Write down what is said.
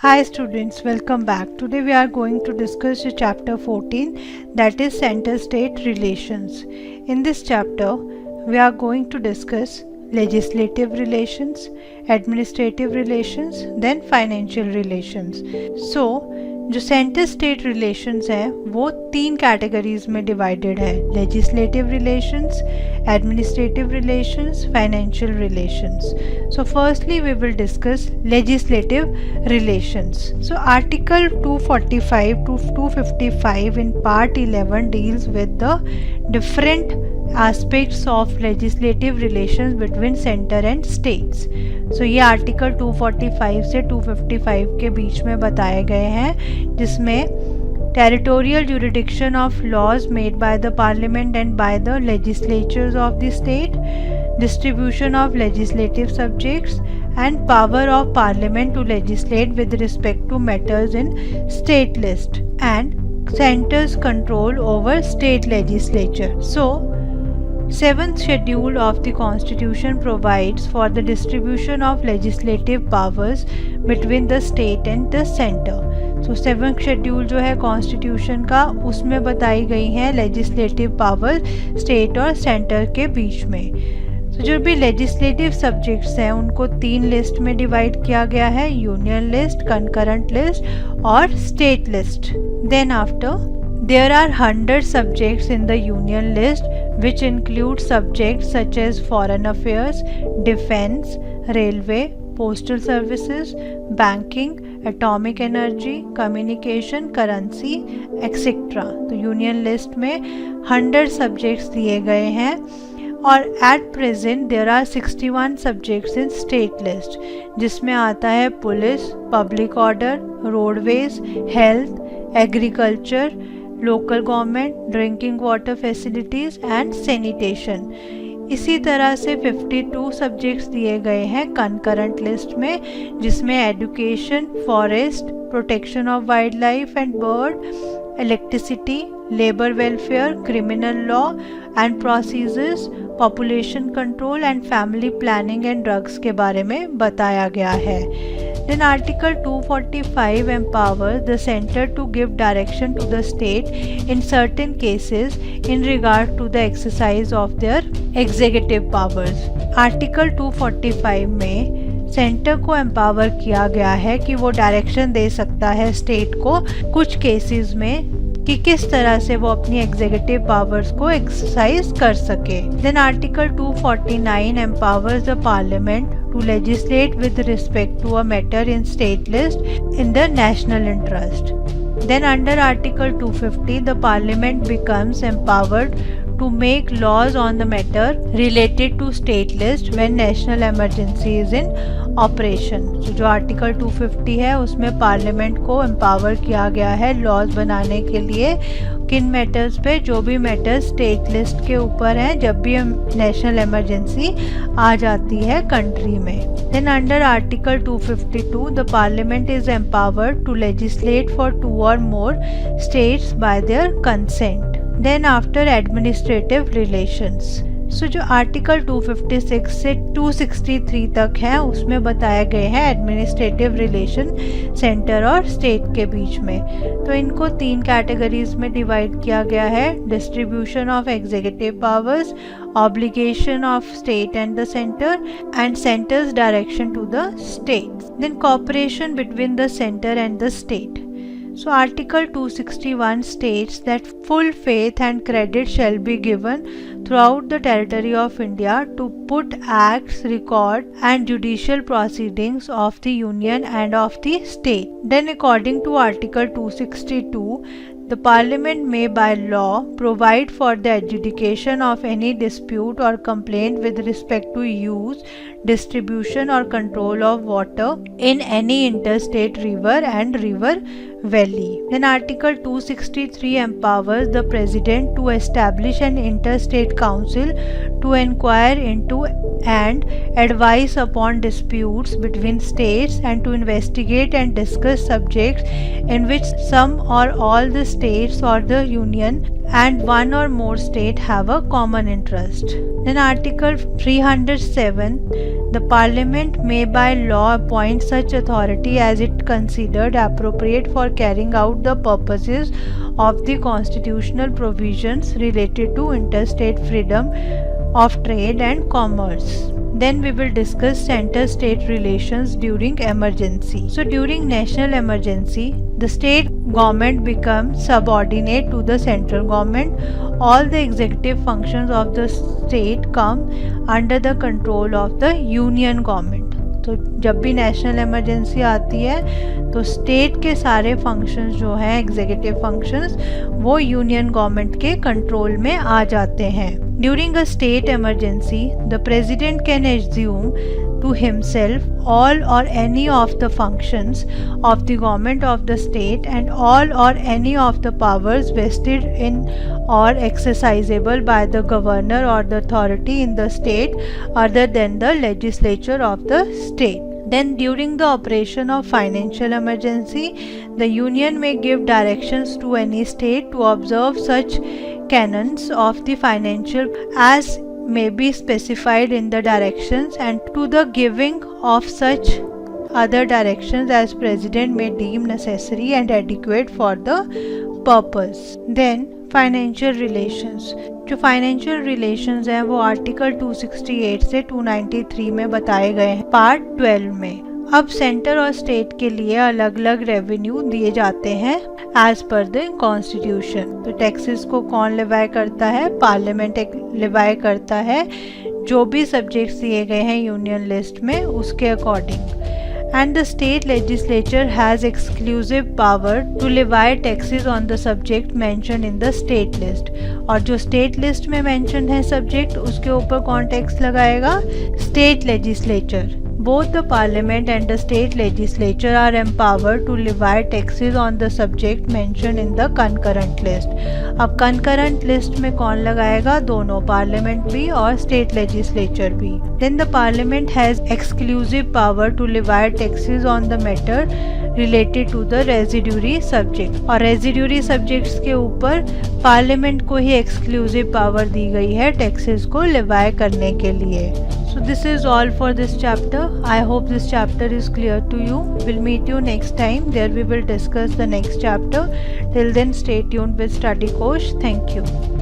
Hi students, welcome back. Today we are going to discuss the chapter 14, that is center-state relations. In this chapter, we are going to discuss legislative relations, administrative relations, then financial relations. So, जो centre state relations हैं वो तीन categories में divided है: legislative relations, administrative relations, financial relations. So firstly we will discuss legislative relations. So article 245 to 255 in part 11 deals with the different aspects of legislative relations between center and states. So ये article 245 से 255 के बीच में बताए गए हैं, जिसमें territorial jurisdiction of laws made by the parliament and by the legislatures of the state, distribution of legislative subjects, and power of parliament to legislate with respect to matters in state list, and center's control over state legislature. So 7th schedule of the constitution provides for the distribution of legislative powers between the state and the center. So 7th schedule जो है constitution का, उसमें बताई गई हैं legislative power state और centre के बीच में. तो जो भी लेजिस्लेटिव सब्जेक्ट्स हैं उनको तीन लिस्ट में डिवाइड किया गया है: यूनियन लिस्ट, कंकरेंट लिस्ट और state list. Then after there are 100 subjects in the union list, which include subjects such as foreign affairs, defense, railway, postal services, banking, atomic energy, communication, currency, etc. तो union list में 100 subjects दिए गए हैं. और at present there are 61 subjects in state list, जिसमें आता है police, public order, roadways, health, agriculture, local government, drinking water facilities and sanitation. इसी तरह से 52 सब्जेक्ट्स दिए गए हैं कंकरेंट लिस्ट में, जिसमें education, forest, protection of wild life and bird, electricity, labour welfare, criminal law and procedures, population control and family planning and drugs के बारे में बताया गया है. Then Article 245 empowers the center to give direction to the state in certain cases in regard to the exercise of their executive powers. Article 245 में centre को empower किया गया है कि वो डायरेक्शन दे सकता है स्टेट को कुछ केसेस में कि किस तरह से वो अपनी एग्जीक्यूटिव पावर्स को एक्सरसाइज कर सके. Then article 249 empowers the parliament to legislate with respect to a matter in state list in the national interest. Then under Article 250, the Parliament becomes empowered to make laws on the matter related to state list when national emergency is in operation. So जो article 250 है उसमें parliament को empower किया गया है laws बनाने के लिए किन मैटर्स पे, जो भी मैटर्स स्टेट लिस्ट के ऊपर हैं जब भी नेशनल इमरजेंसी आ जाती है कंट्री में. Then under article 252 the parliament is empowered to legislate for 2 or more states by their consent. Then after administrative relations. So जो आर्टिकल 256 से 263 तक है उसमें बताए गए हैं एडमिनिस्ट्रेटिव रिलेशन सेंटर और स्टेट के बीच में. तो इनको तीन कैटेगरीज में डिवाइड किया गया है: distribution of executive powers, obligation of state and the center, and center's direction to the states. Then cooperation between the center and the state. So Article 261 states that full faith and credit shall be given throughout the territory of India to put acts, record and judicial proceedings of the union and of the state. Then according to Article 262, the Parliament may by law provide for the adjudication of any dispute or complaint with respect to use, distribution or control of water in any interstate river and river valley. Then Article 263 empowers the President to establish an interstate council to inquire into and advise upon disputes between states and to investigate and discuss subjects in which some or all the states or the union and one or more state have a common interest. Then Article 307 The Parliament may by law appoint such authority as it considered appropriate for carrying out the purposes of the constitutional provisions related to interstate freedom of trade and commerce. Then we will discuss center-state relations during emergency. So during national emergency, the state government becomes subordinate to the central government. All the executive functions of the state come under the control of the union government. तो जब भी national emergency आती है तो state के सारे functions जो हैं एग्जीक्यूटिव फंक्शंस वो यूनियन गवर्नमेंट के कंट्रोल में आ जाते हैं. During a state emergency the president can assume to himself all or any of the functions of the government of the state and all or any of the powers vested in or exercisable by the governor or the authority in the state other than the legislature of the state. Then during the operation of financial emergency, the union may give directions to any state to observe such canons of the financial as may be specified in the directions and to the giving of such other directions as president may deem necessary and adequate for the purpose. Then financial relations. जो financial relations हैं वो article 268 से 293 में बताए गए हैं part 12 में. अब सेंटर और स्टेट के लिए अलग अलग रेवेन्यू दिए जाते हैं एज पर द कॉन्स्टिट्यूशन. तो टैक्सेस को कौन लिवाई करता है? पार्लियामेंट लिवाई करता है जो भी सब्जेक्ट्स दिए गए हैं यूनियन लिस्ट में उसके according. And the state legislature has exclusive power to levy taxes on the subject mentioned in the state list. और जो state list में mentioned है subject उसके ऊपर कौन टैक्स लगाएगा? State legislature. Both the parliament and the state legislature are empowered to levy taxes on the subject mentioned in the concurrent list. अब concurrent list में कौन लगाएगा? दोनों, parliament भी और state legislature भी. Then the parliament has exclusive power to levy taxes on the matter related to the residuary subject. और residuary subjects के ऊपर parliament को ही exclusive power दी गई है taxes को levy करने के लिए. So this is all for this chapter. I hope this chapter is clear to you. We'll meet you next time. There we will discuss the next chapter. Till then stay tuned with Study Kosh. Thank you.